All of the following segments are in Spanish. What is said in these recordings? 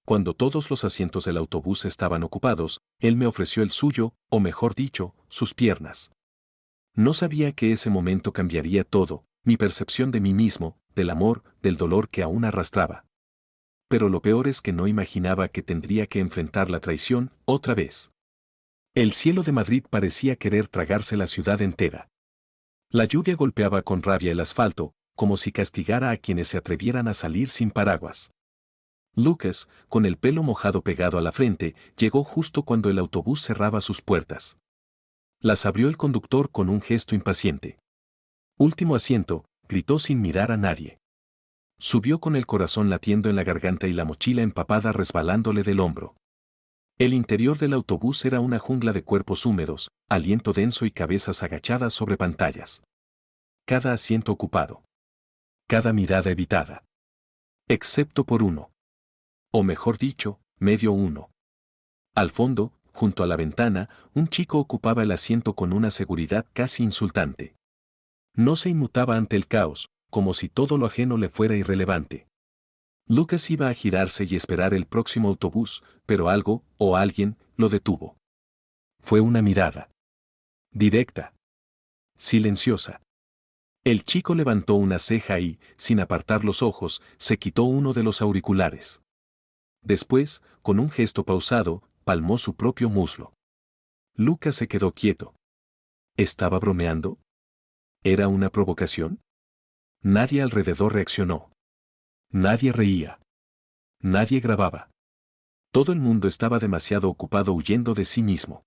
Cuando todos los asientos del autobús estaban ocupados, él me ofreció el suyo, o mejor dicho, sus piernas. No sabía que ese momento cambiaría todo, mi percepción de mí mismo, del amor, del dolor que aún arrastraba. Pero lo peor es que no imaginaba que tendría que enfrentar la traición, otra vez. El cielo de Madrid parecía querer tragarse la ciudad entera. La lluvia golpeaba con rabia el asfalto, como si castigara a quienes se atrevieran a salir sin paraguas. Lucas, con el pelo mojado pegado a la frente, llegó justo cuando el autobús cerraba sus puertas. Las abrió el conductor con un gesto impaciente. Último asiento, gritó sin mirar a nadie. Subió con el corazón latiendo en la garganta y la mochila empapada resbalándole del hombro. El interior del autobús era una jungla de cuerpos húmedos, aliento denso y cabezas agachadas sobre pantallas. Cada asiento ocupado. Cada mirada evitada. Excepto por uno. O mejor dicho, medio uno. Al fondo, junto a la ventana, un chico ocupaba el asiento con una seguridad casi insultante. No se inmutaba ante el caos, como si todo lo ajeno le fuera irrelevante. Lucas iba a girarse y esperar el próximo autobús, pero algo, o alguien, lo detuvo. Fue una mirada. Directa. Silenciosa. El chico levantó una ceja y, sin apartar los ojos, se quitó uno de los auriculares. Después, con un gesto pausado, palmó su propio muslo. Lucas se quedó quieto. ¿Estaba bromeando? ¿Era una provocación? Nadie alrededor reaccionó. Nadie reía. Nadie grababa. Todo el mundo estaba demasiado ocupado huyendo de sí mismo.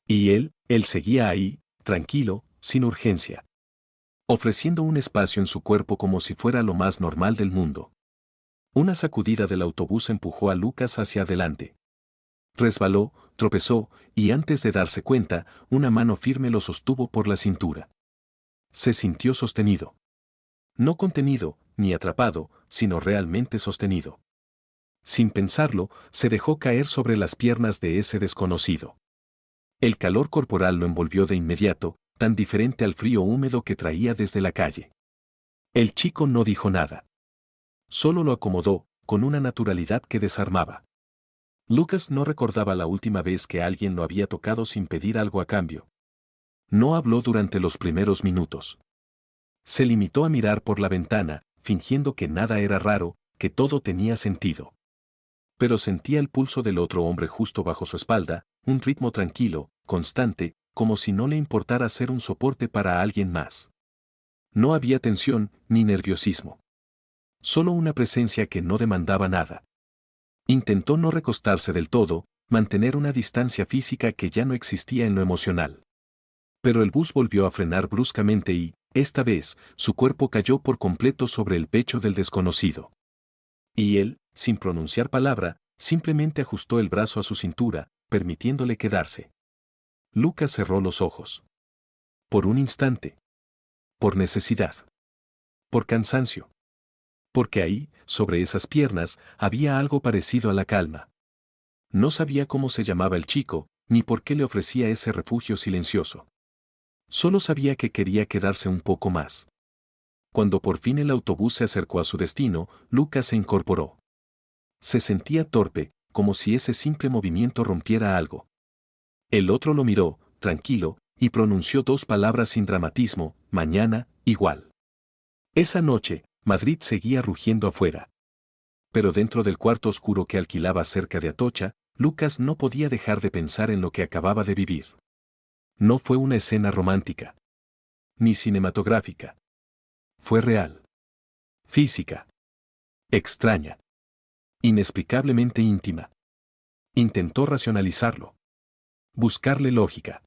Y él seguía ahí, tranquilo, sin urgencia. Ofreciendo un espacio en su cuerpo como si fuera lo más normal del mundo. Una sacudida del autobús empujó a Lucas hacia adelante. Resbaló, tropezó, y antes de darse cuenta, una mano firme lo sostuvo por la cintura. Se sintió sostenido. No contenido, ni atrapado, sino realmente sostenido. Sin pensarlo, se dejó caer sobre las piernas de ese desconocido. El calor corporal lo envolvió de inmediato, tan diferente al frío húmedo que traía desde la calle. El chico no dijo nada. Solo lo acomodó, con una naturalidad que desarmaba. Lucas no recordaba la última vez que alguien lo había tocado sin pedir algo a cambio. No habló durante los primeros minutos. Se limitó a mirar por la ventana, fingiendo que nada era raro, que todo tenía sentido. Pero sentía el pulso del otro hombre justo bajo su espalda, un ritmo tranquilo, constante, como si no le importara ser un soporte para alguien más. No había tensión, ni nerviosismo. Solo una presencia que no demandaba nada. Intentó no recostarse del todo, mantener una distancia física que ya no existía en lo emocional. Pero el bus volvió a frenar bruscamente y, esta vez, su cuerpo cayó por completo sobre el pecho del desconocido. Y él, sin pronunciar palabra, simplemente ajustó el brazo a su cintura, permitiéndole quedarse. Lucas cerró los ojos. Por un instante. Por necesidad. Por cansancio. Porque ahí, sobre esas piernas, había algo parecido a la calma. No sabía cómo se llamaba el chico, ni por qué le ofrecía ese refugio silencioso. Solo sabía que quería quedarse un poco más. Cuando por fin el autobús se acercó a su destino, Lucas se incorporó. Se sentía torpe, como si ese simple movimiento rompiera algo. El otro lo miró, tranquilo, y pronunció dos palabras sin dramatismo: mañana, igual. Esa noche, Madrid seguía rugiendo afuera. Pero dentro del cuarto oscuro que alquilaba cerca de Atocha, Lucas no podía dejar de pensar en lo que acababa de vivir. No fue una escena romántica. Ni cinematográfica. Fue real. Física. Extraña. Inexplicablemente íntima. Intentó racionalizarlo. Buscarle lógica.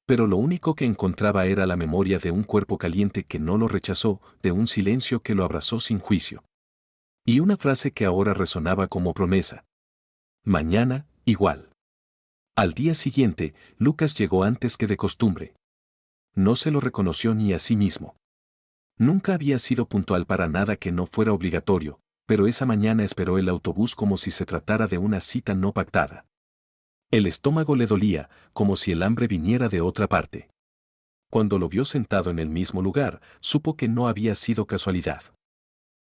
Pero lo único que encontraba era la memoria de un cuerpo caliente que no lo rechazó, de un silencio que lo abrazó sin juicio. Y una frase que ahora resonaba como promesa. Mañana, igual. Al día siguiente, Lucas llegó antes que de costumbre. No se lo reconoció ni a sí mismo. Nunca había sido puntual para nada que no fuera obligatorio, pero esa mañana esperó el autobús como si se tratara de una cita no pactada. El estómago le dolía, como si el hambre viniera de otra parte. Cuando lo vio sentado en el mismo lugar, supo que no había sido casualidad.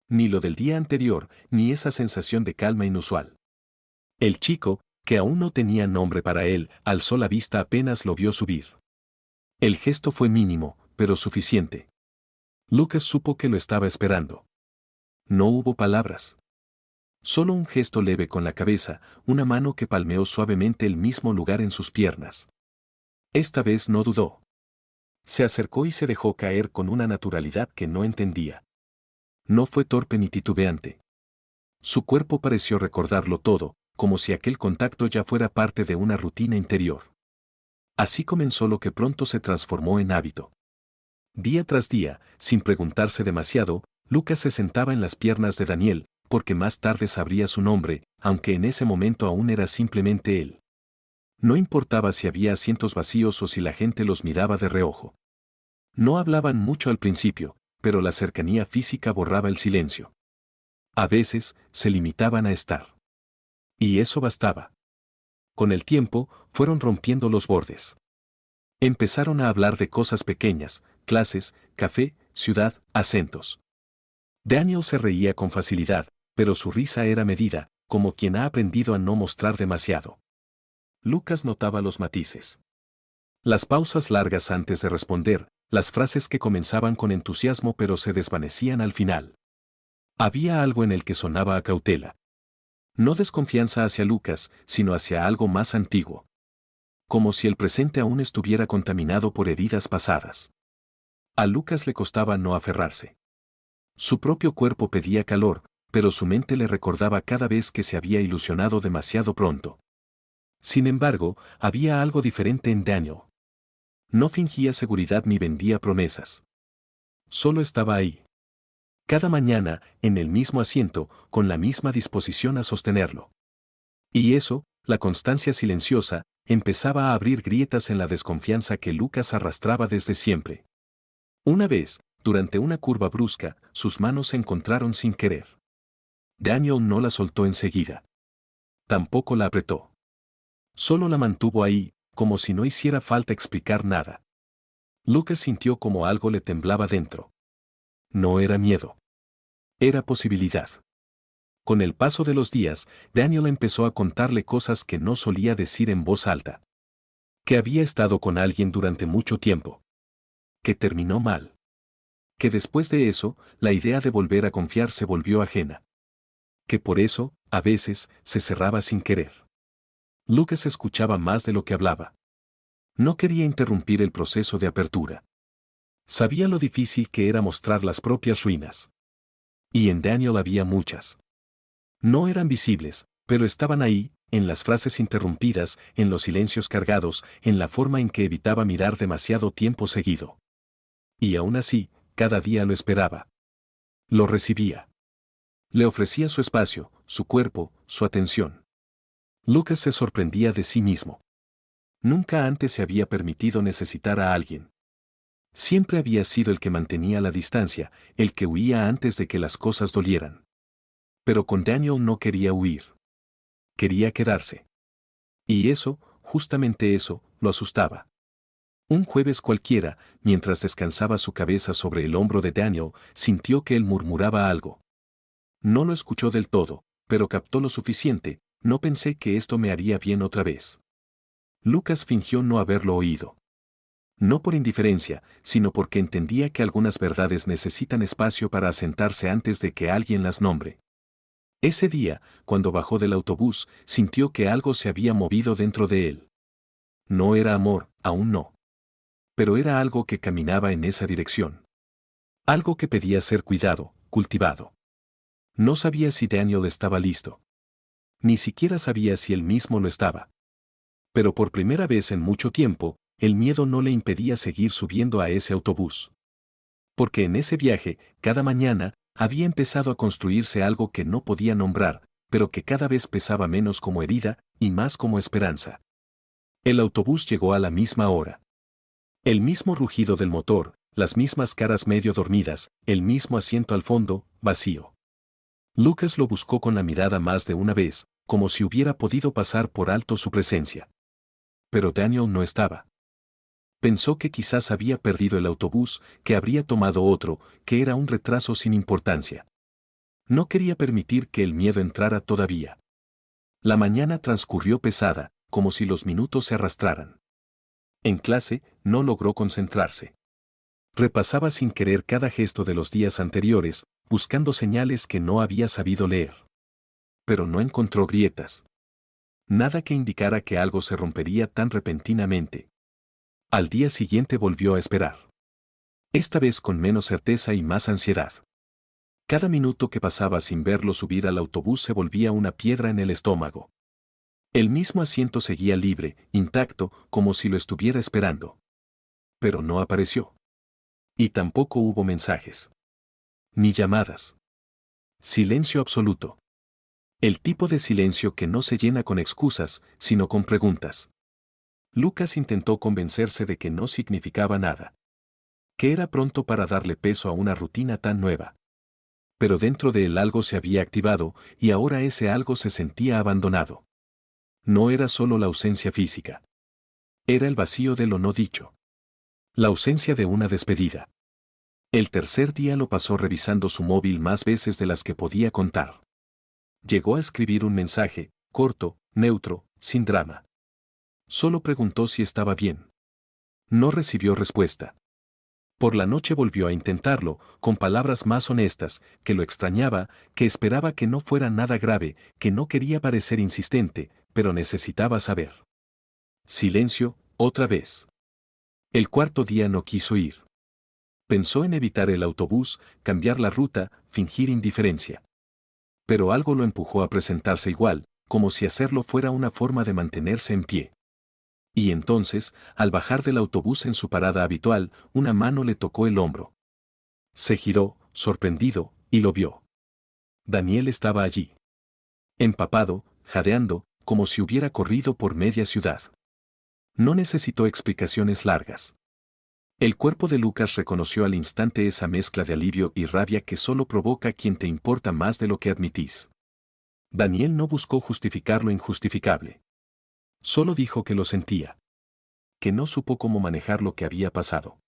Ni lo del día anterior, ni esa sensación de calma inusual. El chico, que aún no tenía nombre para él, alzó la vista apenas lo vio subir. El gesto fue mínimo, pero suficiente. Lucas supo que lo estaba esperando. No hubo palabras. Solo un gesto leve con la cabeza, una mano que palmeó suavemente el mismo lugar en sus piernas. Esta vez no dudó. Se acercó y se dejó caer con una naturalidad que no entendía. No fue torpe ni titubeante. Su cuerpo pareció recordarlo todo, como si aquel contacto ya fuera parte de una rutina interior. Así comenzó lo que pronto se transformó en hábito. Día tras día, sin preguntarse demasiado, Lucas se sentaba en las piernas de Daniel, porque más tarde sabría su nombre, aunque en ese momento aún era simplemente él. No importaba si había asientos vacíos o si la gente los miraba de reojo. No hablaban mucho al principio, pero la cercanía física borraba el silencio. A veces, se limitaban a estar. Y eso bastaba. Con el tiempo, fueron rompiendo los bordes. Empezaron a hablar de cosas pequeñas, clases, café, ciudad, acentos. Daniel se reía con facilidad, pero su risa era medida, como quien ha aprendido a no mostrar demasiado. Lucas notaba los matices. Las pausas largas antes de responder, las frases que comenzaban con entusiasmo pero se desvanecían al final. Había algo en el que sonaba a cautela. No desconfianza hacia Lucas, sino hacia algo más antiguo. Como si el presente aún estuviera contaminado por heridas pasadas. A Lucas le costaba no aferrarse. Su propio cuerpo pedía calor, pero su mente le recordaba cada vez que se había ilusionado demasiado pronto. Sin embargo, había algo diferente en Daniel. No fingía seguridad ni vendía promesas. Solo estaba ahí. Cada mañana, en el mismo asiento, con la misma disposición a sostenerlo. Y eso, la constancia silenciosa, empezaba a abrir grietas en la desconfianza que Lucas arrastraba desde siempre. Una vez, durante una curva brusca, sus manos se encontraron sin querer. Daniel no la soltó enseguida. Tampoco la apretó. Solo la mantuvo ahí, como si no hiciera falta explicar nada. Lucas sintió como algo le temblaba dentro. No era miedo. Era posibilidad. Con el paso de los días, Daniel empezó a contarle cosas que no solía decir en voz alta. Que había estado con alguien durante mucho tiempo. Que terminó mal. Que después de eso, la idea de volver a confiar se volvió ajena. Que por eso, a veces, se cerraba sin querer. Lucas escuchaba más de lo que hablaba. No quería interrumpir el proceso de apertura. Sabía lo difícil que era mostrar las propias ruinas. Y en Daniel había muchas. No eran visibles, pero estaban ahí, en las frases interrumpidas, en los silencios cargados, en la forma en que evitaba mirar demasiado tiempo seguido. Y aún así, cada día lo esperaba. Lo recibía. Le ofrecía su espacio, su cuerpo, su atención. Lucas se sorprendía de sí mismo. Nunca antes se había permitido necesitar a alguien. Siempre había sido el que mantenía la distancia, el que huía antes de que las cosas dolieran. Pero con Daniel no quería huir. Quería quedarse. Y eso, justamente eso, lo asustaba. Un jueves cualquiera, mientras descansaba su cabeza sobre el hombro de Daniel, sintió que él murmuraba algo. No lo escuchó del todo, pero captó lo suficiente, no pensé que esto me haría bien otra vez. Lucas fingió no haberlo oído. No por indiferencia, sino porque entendía que algunas verdades necesitan espacio para asentarse antes de que alguien las nombre. Ese día, cuando bajó del autobús, sintió que algo se había movido dentro de él. No era amor, aún no. Pero era algo que caminaba en esa dirección. Algo que pedía ser cuidado, cultivado. No sabía si Daniel estaba listo. Ni siquiera sabía si él mismo lo estaba. Pero por primera vez en mucho tiempo, el miedo no le impedía seguir subiendo a ese autobús. Porque en ese viaje, cada mañana, había empezado a construirse algo que no podía nombrar, pero que cada vez pesaba menos como herida y más como esperanza. El autobús llegó a la misma hora. El mismo rugido del motor, las mismas caras medio dormidas, el mismo asiento al fondo, vacío. Lucas lo buscó con la mirada más de una vez, como si hubiera podido pasar por alto su presencia. Pero Daniel no estaba. Pensó que quizás había perdido el autobús, que habría tomado otro, que era un retraso sin importancia. No quería permitir que el miedo entrara todavía. La mañana transcurrió pesada, como si los minutos se arrastraran. En clase, no logró concentrarse. Repasaba sin querer cada gesto de los días anteriores, buscando señales que no había sabido leer. Pero no encontró grietas. Nada que indicara que algo se rompería tan repentinamente. Al día siguiente volvió a esperar. Esta vez con menos certeza y más ansiedad. Cada minuto que pasaba sin verlo subir al autobús se volvía una piedra en el estómago. El mismo asiento seguía libre, intacto, como si lo estuviera esperando. Pero no apareció. Y tampoco hubo mensajes. Ni llamadas. Silencio absoluto. El tipo de silencio que no se llena con excusas, sino con preguntas. Lucas intentó convencerse de que no significaba nada. Que era pronto para darle peso a una rutina tan nueva. Pero dentro de él algo se había activado, y ahora ese algo se sentía abandonado. No era solo la ausencia física. Era el vacío de lo no dicho. La ausencia de una despedida. El tercer día lo pasó revisando su móvil más veces de las que podía contar. Llegó a escribir un mensaje, corto, neutro, sin drama. Solo preguntó si estaba bien. No recibió respuesta. Por la noche volvió a intentarlo, con palabras más honestas, que lo extrañaba, que esperaba que no fuera nada grave, que no quería parecer insistente, pero necesitaba saber. Silencio, otra vez. El cuarto día no quiso ir. Pensó en evitar el autobús, cambiar la ruta, fingir indiferencia. Pero algo lo empujó a presentarse igual, como si hacerlo fuera una forma de mantenerse en pie. Y entonces, al bajar del autobús en su parada habitual, una mano le tocó el hombro. Se giró, sorprendido, y lo vio. Daniel estaba allí. Empapado, jadeando, como si hubiera corrido por media ciudad. No necesitó explicaciones largas. El cuerpo de Lucas reconoció al instante esa mezcla de alivio y rabia que solo provoca quien te importa más de lo que admitís. Daniel no buscó justificar lo injustificable. Solo dijo que lo sentía. Que no supo cómo manejar lo que había pasado.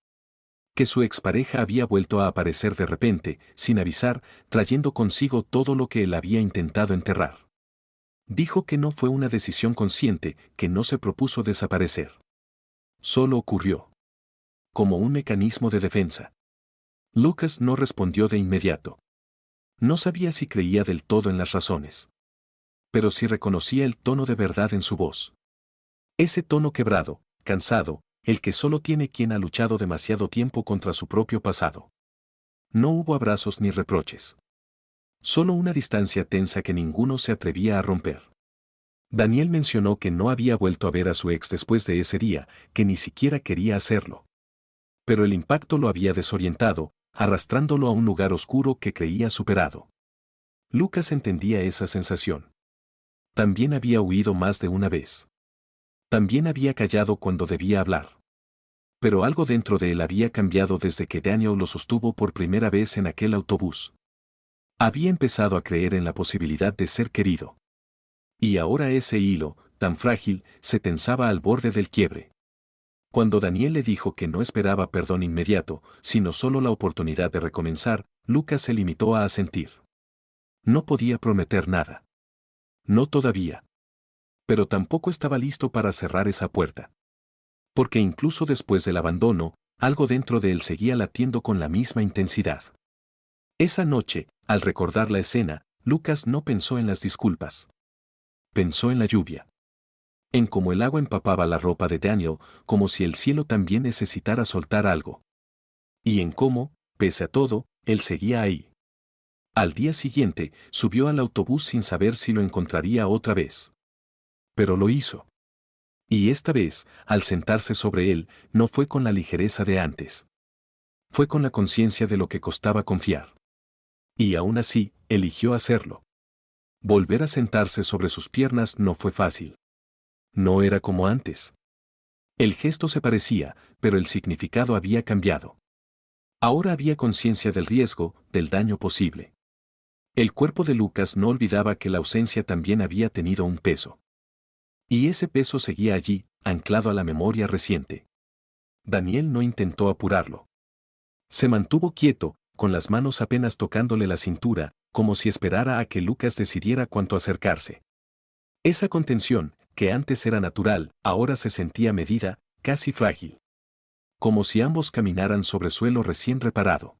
Que su expareja había vuelto a aparecer de repente, sin avisar, trayendo consigo todo lo que él había intentado enterrar. Dijo que no fue una decisión consciente, que no se propuso desaparecer. Solo ocurrió. Como un mecanismo de defensa. Lucas no respondió de inmediato. No sabía si creía del todo en las razones. Pero sí reconocía el tono de verdad en su voz. Ese tono quebrado, cansado, el que solo tiene quien ha luchado demasiado tiempo contra su propio pasado. No hubo abrazos ni reproches. Solo una distancia tensa que ninguno se atrevía a romper. Daniel mencionó que no había vuelto a ver a su ex después de ese día, que ni siquiera quería hacerlo. Pero el impacto lo había desorientado, arrastrándolo a un lugar oscuro que creía superado. Lucas entendía esa sensación. También había huido más de una vez. También había callado cuando debía hablar. Pero algo dentro de él había cambiado desde que Daniel lo sostuvo por primera vez en aquel autobús. Había empezado a creer en la posibilidad de ser querido. Y ahora ese hilo, tan frágil, se tensaba al borde del quiebre. Cuando Daniel le dijo que no esperaba perdón inmediato, sino solo la oportunidad de recomenzar, Lucas se limitó a asentir. No podía prometer nada. No todavía. Pero tampoco estaba listo para cerrar esa puerta. Porque incluso después del abandono, algo dentro de él seguía latiendo con la misma intensidad. Esa noche, al recordar la escena, Lucas no pensó en las disculpas. Pensó en la lluvia. En cómo el agua empapaba la ropa de Daniel, como si el cielo también necesitara soltar algo. Y en cómo, pese a todo, él seguía ahí. Al día siguiente, subió al autobús sin saber si lo encontraría otra vez. Pero lo hizo. Y esta vez, al sentarse sobre él, no fue con la ligereza de antes. Fue con la conciencia de lo que costaba confiar. Y aún así, eligió hacerlo. Volver a sentarse sobre sus piernas no fue fácil. No era como antes. El gesto se parecía, pero el significado había cambiado. Ahora había conciencia del riesgo, del daño posible. El cuerpo de Lucas no olvidaba que la ausencia también había tenido un peso. Y ese peso seguía allí, anclado a la memoria reciente. Daniel no intentó apurarlo. Se mantuvo quieto, con las manos apenas tocándole la cintura, como si esperara a que Lucas decidiera cuánto acercarse. Esa contención, que antes era natural, ahora se sentía medida, casi frágil. Como si ambos caminaran sobre suelo recién reparado.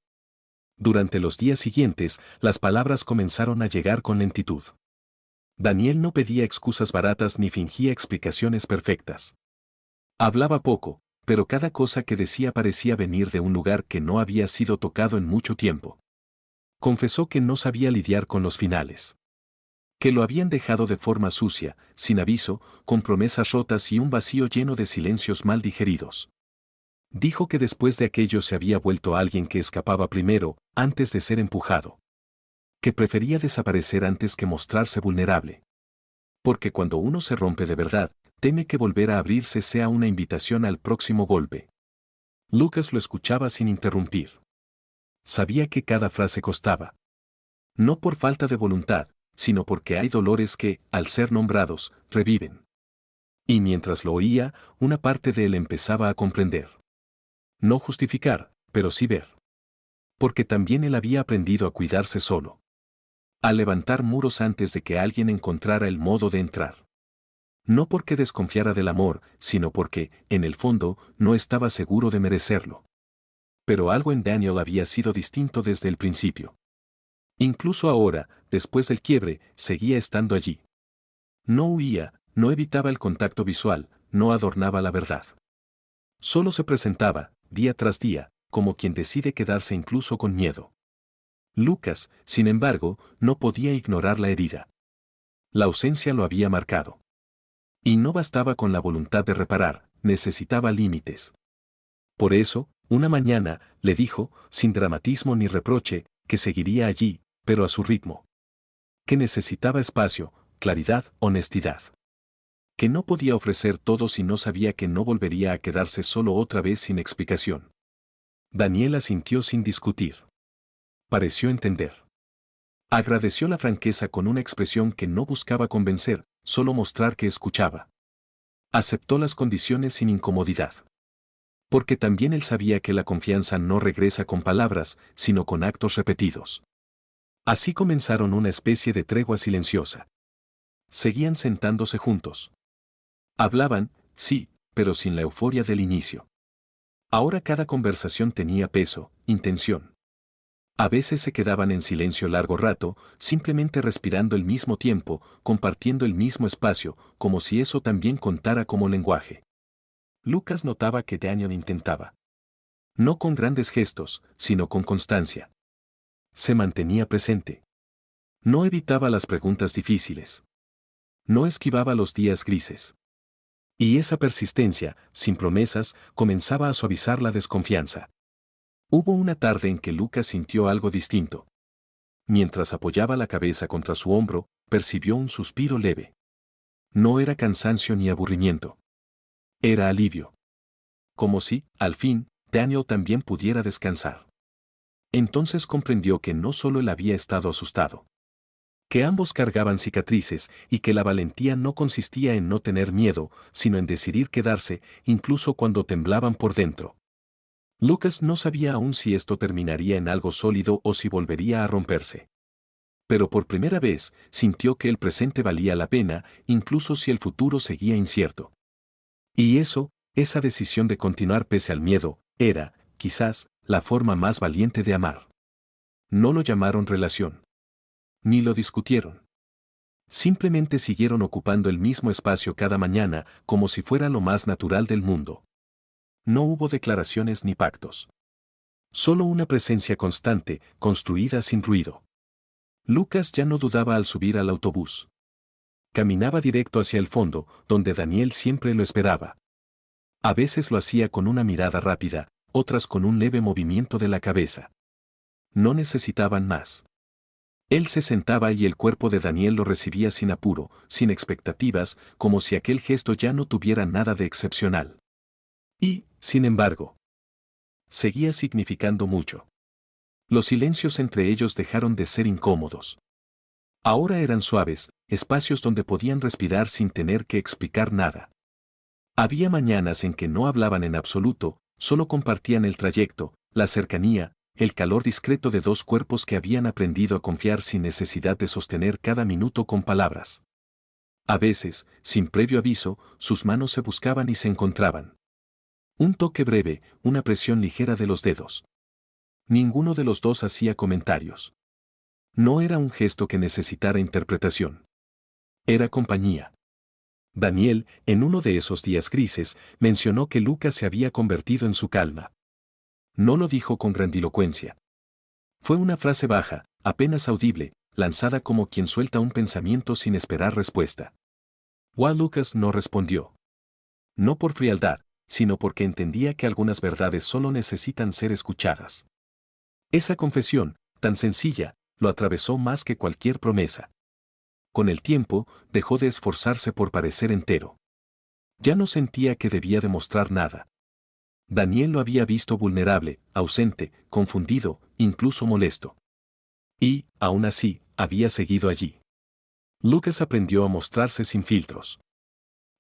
Durante los días siguientes, las palabras comenzaron a llegar con lentitud. Daniel no pedía excusas baratas ni fingía explicaciones perfectas. Hablaba poco, pero cada cosa que decía parecía venir de un lugar que no había sido tocado en mucho tiempo. Confesó que no sabía lidiar con los finales. Que lo habían dejado de forma sucia, sin aviso, con promesas rotas y un vacío lleno de silencios mal digeridos. Dijo que después de aquello se había vuelto alguien que escapaba primero, antes de ser empujado. Que prefería desaparecer antes que mostrarse vulnerable. Porque cuando uno se rompe de verdad, teme que volver a abrirse sea una invitación al próximo golpe. Lucas lo escuchaba sin interrumpir. Sabía que cada frase costaba. No por falta de voluntad, sino porque hay dolores que, al ser nombrados, reviven. Y mientras lo oía, una parte de él empezaba a comprender. No justificar, pero sí ver. Porque también él había aprendido a cuidarse solo. A levantar muros antes de que alguien encontrara el modo de entrar. No porque desconfiara del amor, sino porque, en el fondo, no estaba seguro de merecerlo. Pero algo en Daniel había sido distinto desde el principio. Incluso ahora, después del quiebre, seguía estando allí. No huía, no evitaba el contacto visual, no adornaba la verdad. Solo se presentaba, día tras día, como quien decide quedarse incluso con miedo. Lucas, sin embargo, no podía ignorar la herida. La ausencia lo había marcado. Y no bastaba con la voluntad de reparar, necesitaba límites. Por eso, una mañana, le dijo, sin dramatismo ni reproche, que seguiría allí, pero a su ritmo. Que necesitaba espacio, claridad, honestidad. Que no podía ofrecer todo si no sabía que no volvería a quedarse solo otra vez sin explicación. Daniela sintió sin discutir. Pareció entender. Agradeció la franqueza con una expresión que no buscaba convencer, solo mostrar que escuchaba. Aceptó las condiciones sin incomodidad. Porque también él sabía que la confianza no regresa con palabras, sino con actos repetidos. Así comenzaron una especie de tregua silenciosa. Seguían sentándose juntos. Hablaban, sí, pero sin la euforia del inicio. Ahora cada conversación tenía peso, intención. A veces se quedaban en silencio largo rato, simplemente respirando el mismo tiempo, compartiendo el mismo espacio, como si eso también contara como lenguaje. Lucas notaba que Daniel intentaba. No con grandes gestos, sino con constancia. Se mantenía presente. No evitaba las preguntas difíciles. No esquivaba los días grises. Y esa persistencia, sin promesas, comenzaba a suavizar la desconfianza. Hubo una tarde en que Lucas sintió algo distinto. Mientras apoyaba la cabeza contra su hombro, percibió un suspiro leve. No era cansancio ni aburrimiento. Era alivio. Como si, al fin, Daniel también pudiera descansar. Entonces comprendió que no solo él había estado asustado. Que ambos cargaban cicatrices y que la valentía no consistía en no tener miedo, sino en decidir quedarse, incluso cuando temblaban por dentro. Lucas no sabía aún si esto terminaría en algo sólido o si volvería a romperse. Pero por primera vez, sintió que el presente valía la pena, incluso si el futuro seguía incierto. Y eso, esa decisión de continuar pese al miedo, era, quizás, la forma más valiente de amar. No lo llamaron relación. Ni lo discutieron. Simplemente siguieron ocupando el mismo espacio cada mañana, como si fuera lo más natural del mundo. No hubo declaraciones ni pactos. Solo una presencia constante, construida sin ruido. Lucas ya no dudaba al subir al autobús. Caminaba directo hacia el fondo, donde Daniel siempre lo esperaba. A veces lo hacía con una mirada rápida, otras con un leve movimiento de la cabeza. No necesitaban más. Él se sentaba y el cuerpo de Daniel lo recibía sin apuro, sin expectativas, como si aquel gesto ya no tuviera nada de excepcional. Y, sin embargo, seguía significando mucho. Los silencios entre ellos dejaron de ser incómodos. Ahora eran suaves, espacios donde podían respirar sin tener que explicar nada. Había mañanas en que no hablaban en absoluto, solo compartían el trayecto, la cercanía, el calor discreto de dos cuerpos que habían aprendido a confiar sin necesidad de sostener cada minuto con palabras. A veces, sin previo aviso, sus manos se buscaban y se encontraban. Un toque breve, una presión ligera de los dedos. Ninguno de los dos hacía comentarios. No era un gesto que necesitara interpretación. Era compañía. Daniel, en uno de esos días grises, mencionó que Lucas se había convertido en su calma. No lo dijo con grandilocuencia. Fue una frase baja, apenas audible, lanzada como quien suelta un pensamiento sin esperar respuesta. Lucas no respondió. No por frialdad, sino porque entendía que algunas verdades solo necesitan ser escuchadas. Esa confesión, tan sencilla, lo atravesó más que cualquier promesa. Con el tiempo, dejó de esforzarse por parecer entero. Ya no sentía que debía demostrar nada. Daniel lo había visto vulnerable, ausente, confundido, incluso molesto. Y, aún así, había seguido allí. Lucas aprendió a mostrarse sin filtros.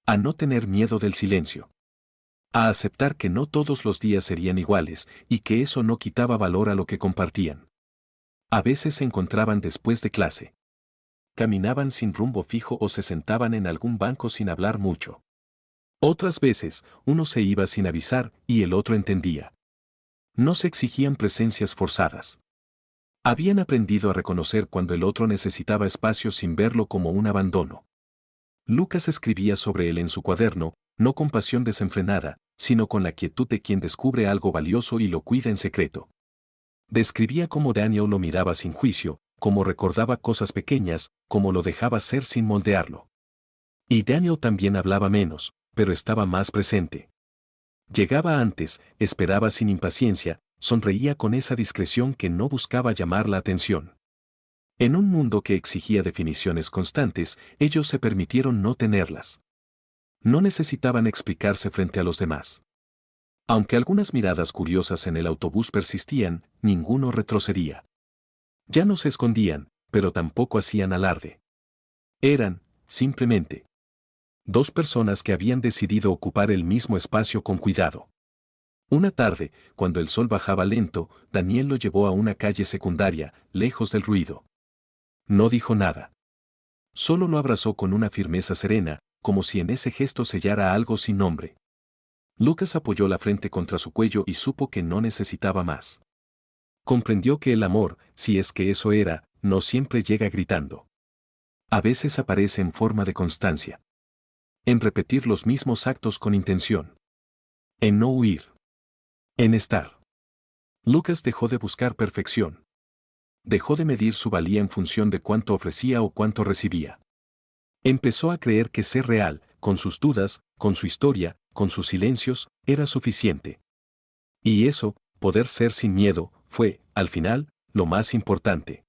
A no tener miedo del silencio. A aceptar que no todos los días serían iguales y que eso no quitaba valor a lo que compartían. A veces se encontraban después de clase. Caminaban sin rumbo fijo o se sentaban en algún banco sin hablar mucho. Otras veces, uno se iba sin avisar y el otro entendía. No se exigían presencias forzadas. Habían aprendido a reconocer cuando el otro necesitaba espacio sin verlo como un abandono. Lucas escribía sobre él en su cuaderno, no con pasión desenfrenada, sino con la quietud de quien descubre algo valioso y lo cuida en secreto. Describía cómo Daniel lo miraba sin juicio, cómo recordaba cosas pequeñas, cómo lo dejaba ser sin moldearlo. Y Daniel también hablaba menos, pero estaba más presente. Llegaba antes, esperaba sin impaciencia, sonreía con esa discreción que no buscaba llamar la atención. En un mundo que exigía definiciones constantes, ellos se permitieron no tenerlas. No necesitaban explicarse frente a los demás. Aunque algunas miradas curiosas en el autobús persistían, ninguno retrocedía. Ya no se escondían, pero tampoco hacían alarde. Eran, simplemente, dos personas que habían decidido ocupar el mismo espacio con cuidado. Una tarde, cuando el sol bajaba lento, Daniel lo llevó a una calle secundaria, lejos del ruido. No dijo nada. Solo lo abrazó con una firmeza serena, como si en ese gesto sellara algo sin nombre. Lucas apoyó la frente contra su cuello y supo que no necesitaba más. Comprendió que el amor, si es que eso era, no siempre llega gritando. A veces aparece en forma de constancia. En repetir los mismos actos con intención. En no huir. En estar. Lucas dejó de buscar perfección. Dejó de medir su valía en función de cuánto ofrecía o cuánto recibía. Empezó a creer que ser real, con sus dudas, con su historia, con sus silencios, era suficiente. Y eso, poder ser sin miedo, fue, al final, lo más importante.